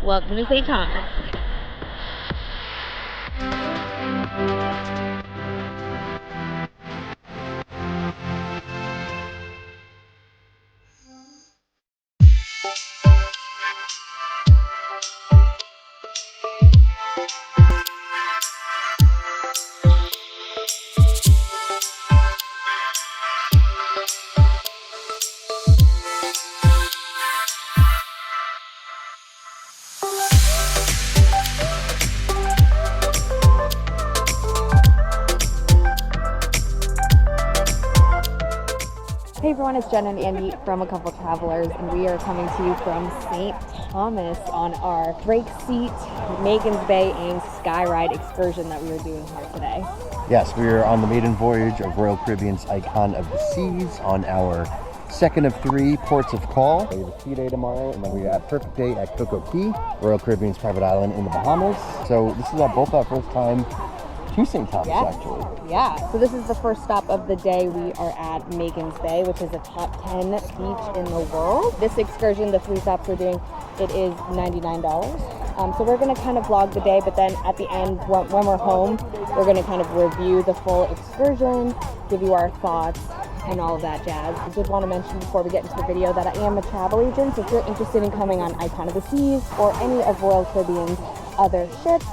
Welcome to St. Thomas. Hey everyone, it's Jen and Andy from A Couple Travelers, and we are coming to you from St. Thomas on our Drake Seat Magens Bay and Skyride excursion that we are doing here today. Yes, we are on the Maiden Voyage of Royal Caribbean's Icon of the Seas on our second of 3 ports of call. We have a ski day tomorrow, and then we have a perfect day at Coco Key, Royal Caribbean's private island in the Bahamas. So this is both our first time to St. Thomas, actually. Yeah, so this is the first stop of the day. We are at Magens Bay, which is a top 10 beach in the world. This excursion, the 3 stops we're doing, it is $99. So we're gonna kind of vlog the day, but then at the end, when we're home, we're gonna kind of review the full excursion, give you our thoughts, and all of that jazz. I did want to mention before we get into the video that I am a travel agent, so if you're interested in coming on Icon of the Seas or any of Royal Caribbean's other ships,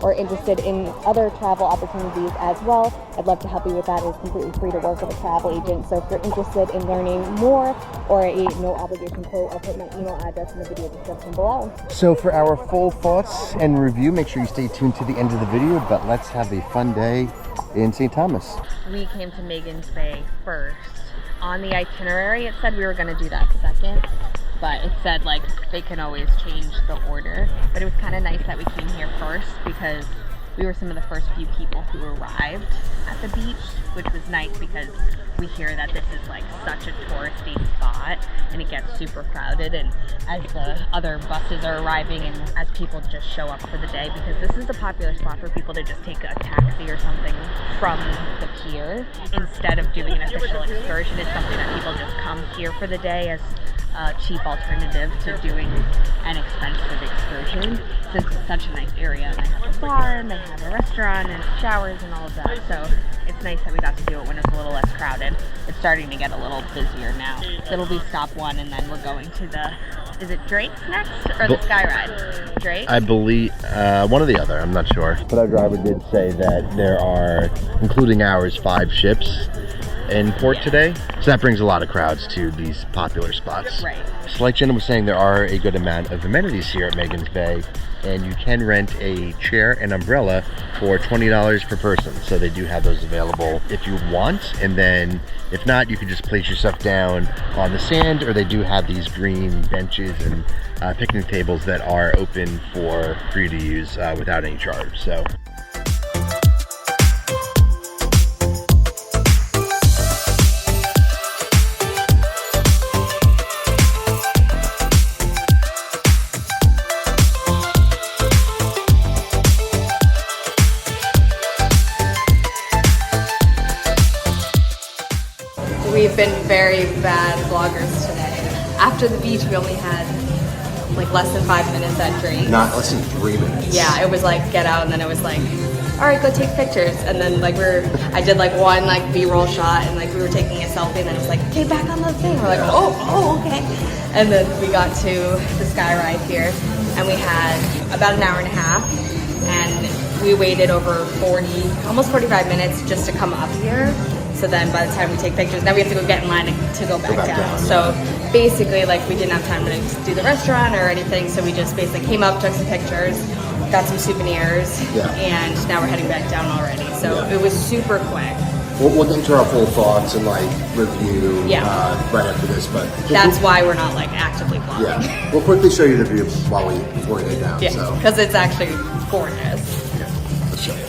or interested in other travel opportunities as well, I'd love to help you with that. It's completely free to work with a travel agent. So if you're interested in learning more or a no obligation quote, I'll put my email address in the video description below. So for our full thoughts and review, make sure you stay tuned to the end of the video, but let's have a fun day in St. Thomas. We came to Magens Bay first. On the itinerary, it said we were going to do that second, but it said like they can always change the order. But it was kind of nice that we came here first because we were some of the first few people who arrived at the beach, which was nice because we hear that this is like such a touristy spot and it gets super crowded, and as the other buses are arriving and as people just show up for the day, because this is a popular spot for people to just take a taxi or something from the pier instead of doing an official excursion. It's something that people just come here for the day as a cheap alternative to doing an expensive excursion. So it's such a nice area, and they have a bar and they have a restaurant and showers and all of that, so it's nice that we got to do it when it's a little less crowded. It's starting to get a little busier now. So it'll be stop 1, and then we're going to the, is it Drake's next or the Skyride? Drake? I believe one or the other, I'm not sure. But our driver did say that there are, including ours, 5 ships in port today. So that brings a lot of crowds to these popular spots. Right. So like Jenna was saying, there are a good amount of amenities here at Magens Bay, and you can rent a chair and umbrella for $20 per person. So they do have those available if you want, and then if not, you can just place yourself down on the sand, or they do have these green benches and picnic tables that are open for you to use without any charge. So. We've been very bad vloggers today. After the beach, we only had like less than 5 minutes at Drake. Not less than 3 minutes. Yeah, it was like get out, and then it was like, all right, go take pictures. And then like I did like one like B-roll shot, and like we were taking a selfie, and then it was like, okay, back on the thing. We're like, oh, okay. And then we got to the Skyride here, and we had about an hour and a half, and we waited over almost 45 minutes just to come up here. So then by the time we take pictures, now we have to go get in line to go back down. So basically, like, we didn't have time to do the restaurant or anything, so we just basically came up, took some pictures, got some souvenirs, and now we're heading back down already. So it was super quick. We'll get into our full thoughts and like review right after this, but that's why we're not like actively vlogging. Yeah, we'll quickly show you the view before we get down. Yeah, because it's actually gorgeous. Yeah, let's show you.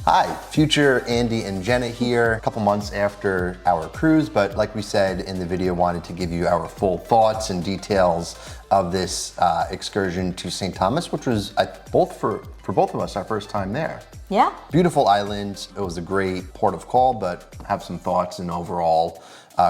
Hi, future Andy and Jenna here, a couple months after our cruise, but like we said in the video, wanted to give you our full thoughts and details of this excursion to St. Thomas, which was for both of us our first time there. Yeah. Beautiful island. It was a great port of call, but have some thoughts and overall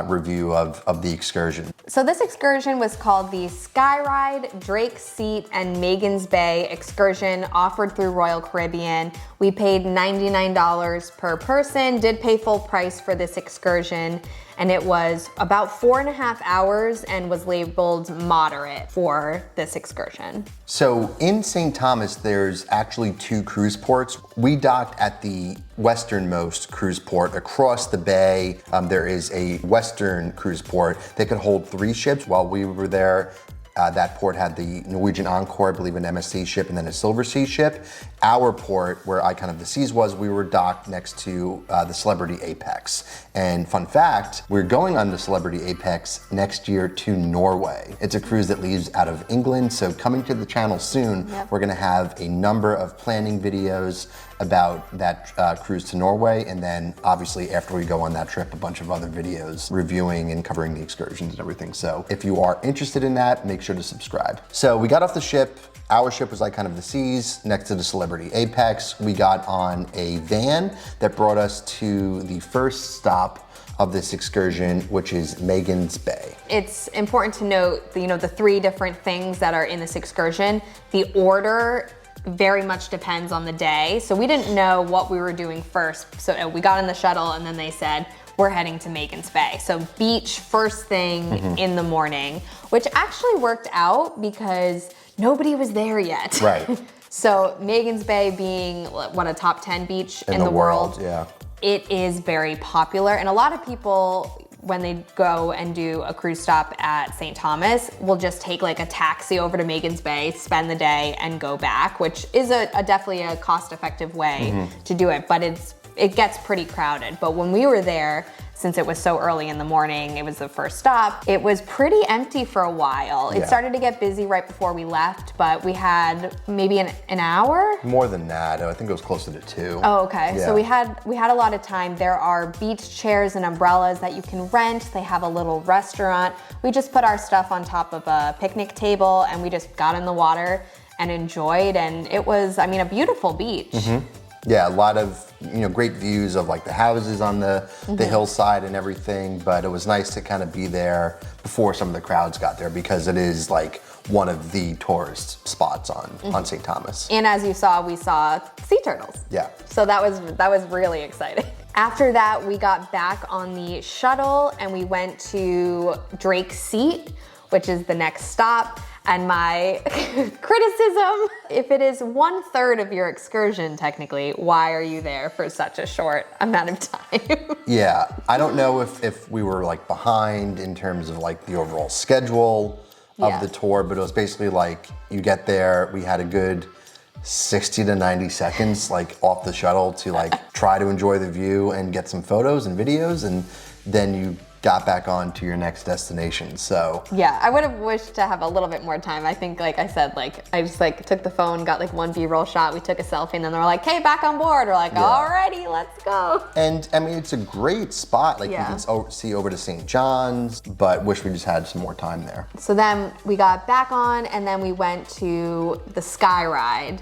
review of the excursion. So this excursion was called the Skyride, Drake Seat, and Magens Bay excursion, offered through Royal Caribbean. We paid $99 per person, did pay full price for this excursion, and it was about 4.5 hours and was labeled moderate for this excursion. So in St. Thomas, there's actually 2 cruise ports. We docked at the westernmost cruise port across the bay. There is a western cruise port that could hold 3 ships. While we were there, that port had the Norwegian Encore, I believe an MSC ship, and then a Silver Sea ship. Our port, where Icon of the Seas was, we were docked next to the Celebrity Apex. And fun fact, we're going on the Celebrity Apex next year to Norway. It's a cruise that leaves out of England, so coming to the channel soon, we're gonna have a number of planning videos about that cruise to Norway, and then obviously after we go on that trip, a bunch of other videos reviewing and covering the excursions and everything. So if you are interested in that, make sure to subscribe. So we got off the ship. Our ship was Icon of the Seas next to the Celebrity Apex. We got on a van that brought us to the first stop of this excursion, which is Magens Bay. It's important to note, the 3 different things that are in this excursion. The order very much depends on the day. So we didn't know what we were doing first. So we got in the shuttle and then they said, we're heading to Magens Bay. So beach first thing in the morning, which actually worked out because nobody was there yet. Right. So Magens Bay being a top 10 beach in the world. Yeah. It is very popular, and a lot of people, when they go and do a cruise stop at St. Thomas, will just take like a taxi over to Magens Bay, spend the day, and go back, which is definitely a cost-effective way to do it, but it gets pretty crowded. But when we were there, since it was so early in the morning, it was the first stop, it was pretty empty for a while. It started to get busy right before we left, but we had maybe an hour? More than that, I think it was closer to 2. Oh, okay. Yeah. So we had a lot of time. There are beach chairs and umbrellas that you can rent. They have a little restaurant. We just put our stuff on top of a picnic table and we just got in the water and enjoyed, and it was, a beautiful beach. Yeah, a lot of great views of like the houses on the hillside and everything, but it was nice to kind of be there before some of the crowds got there because it is like one of the tourist spots on St. Thomas. And as you saw, we saw sea turtles. Yeah. So that was really exciting. After that, we got back on the shuttle and we went to Drake Seat, which is the next stop. And my criticism, if it is 1/3 of your excursion, technically, why are you there for such a short amount of time? Yeah, I don't know if we were like behind in terms of like the overall schedule of the tour, but it was basically like you get there, we had a good 60 to 90 seconds like off the shuttle to like try to enjoy the view and get some photos and videos, and then you got back on to your next destination. So yeah, I would have wished to have a little bit more time. I think, like I said, I just took the phone, got one B-roll shot, we took a selfie, and then they were like, hey, back on board. We're like, alrighty, let's go. And it's a great spot. You can see over to St. John's, but wish we just had some more time there. So then we got back on and then we went to the Skyride,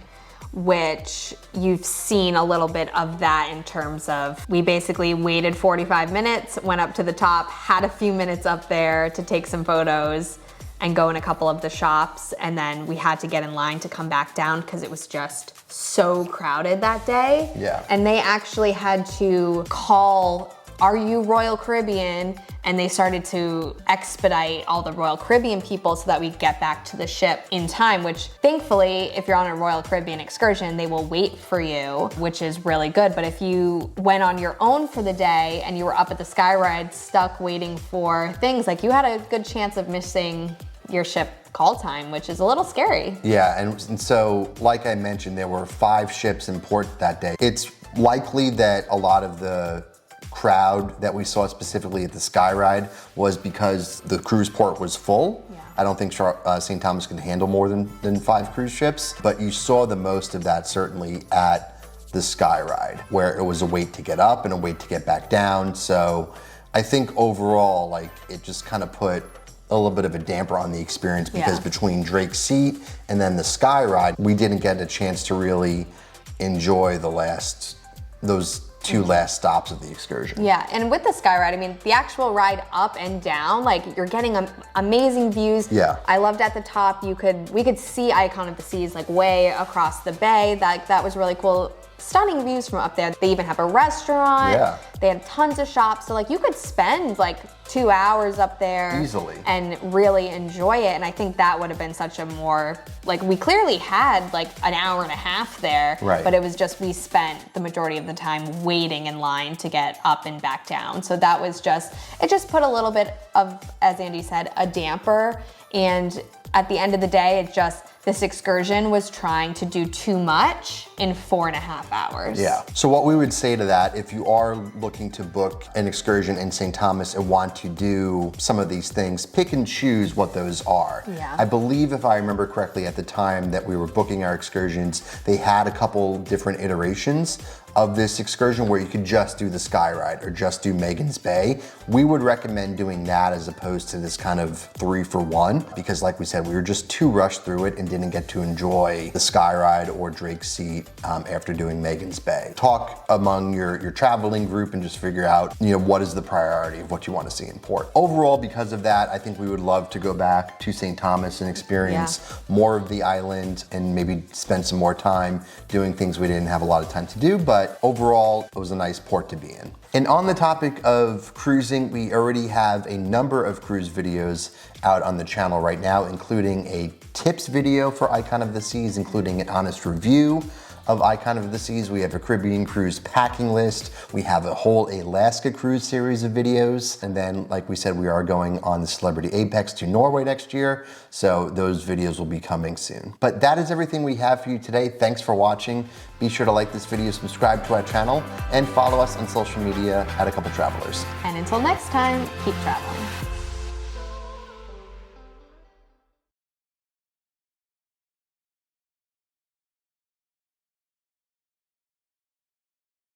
which you've seen a little bit of that in terms of we basically waited 45 minutes, went up to the top, had a few minutes up there to take some photos and go in a couple of the shops, and then we had to get in line to come back down because it was just so crowded that day. Yeah. And they actually had to call, are you Royal Caribbean? And they started to expedite all the Royal Caribbean people so that we get back to the ship in time, which thankfully, if you're on a Royal Caribbean excursion, they will wait for you, which is really good. But if you went on your own for the day and you were up at the Skyride stuck waiting for things, you had a good chance of missing your ship call time, which is a little scary. Yeah, and so like I mentioned, there were 5 ships in port that day. It's likely that a lot of the crowd that we saw specifically at the Skyride was because the cruise port was full. Yeah. I don't think St. Thomas can handle more than 5 cruise ships, but you saw the most of that certainly at the Skyride, where it was a wait to get up and a wait to get back down. So I think overall, it just kind of put a little bit of a damper on the experience because between Drake Seat and then the Skyride, we didn't get a chance to really enjoy those two last stops of the excursion. Yeah, and with the Skyride, I mean, the actual ride up and down, like you're getting amazing views. Yeah. I loved at the top, we could see Icon of the Seas like way across the bay. That was really cool. Stunning views from up there. They even have a restaurant. Yeah. They have tons of shops. So like you could spend like 2 hours up there easily and really enjoy it. And I think that would have been such a more, like we clearly had like an hour and a half there, right. But it was just, we spent the majority of the time waiting in line to get up and back down. So that was just, it just put a little bit of, as Andy said, a damper. And at the end of the day, this excursion was trying to do too much in 4.5 hours. Yeah. So what we would say to that, if you are looking to book an excursion in St. Thomas and want to do some of these things, pick and choose what those are. Yeah. I believe, if I remember correctly, at the time that we were booking our excursions, they had a couple different iterations of this excursion where you could just do the Skyride or just do Magens Bay. We would recommend doing that as opposed to this kind of 3-for-1, because like we said, we were just too rushed through it and didn't get to enjoy the Skyride or Drake's Seat after doing Magens Bay. Talk among your traveling group and just figure out, what is the priority of what you want to see in port. Overall, because of that, I think we would love to go back to St. Thomas and experience more of the island and maybe spend some more time doing things we didn't have a lot of time to do, but overall, it was a nice port to be in. And on the topic of cruising, we already have a number of cruise videos out on the channel right now, including a tips video for Icon of the Seas, including an honest review of Icon of the Seas. We have a Caribbean cruise packing list. We have a whole Alaska cruise series of videos. And then, like we said, we are going on the Celebrity Apex to Norway next year. So those videos will be coming soon. But that is everything we have for you today. Thanks for watching. Be sure to like this video, subscribe to our channel, and follow us on social media at A Couple Travelers. And until next time, keep traveling.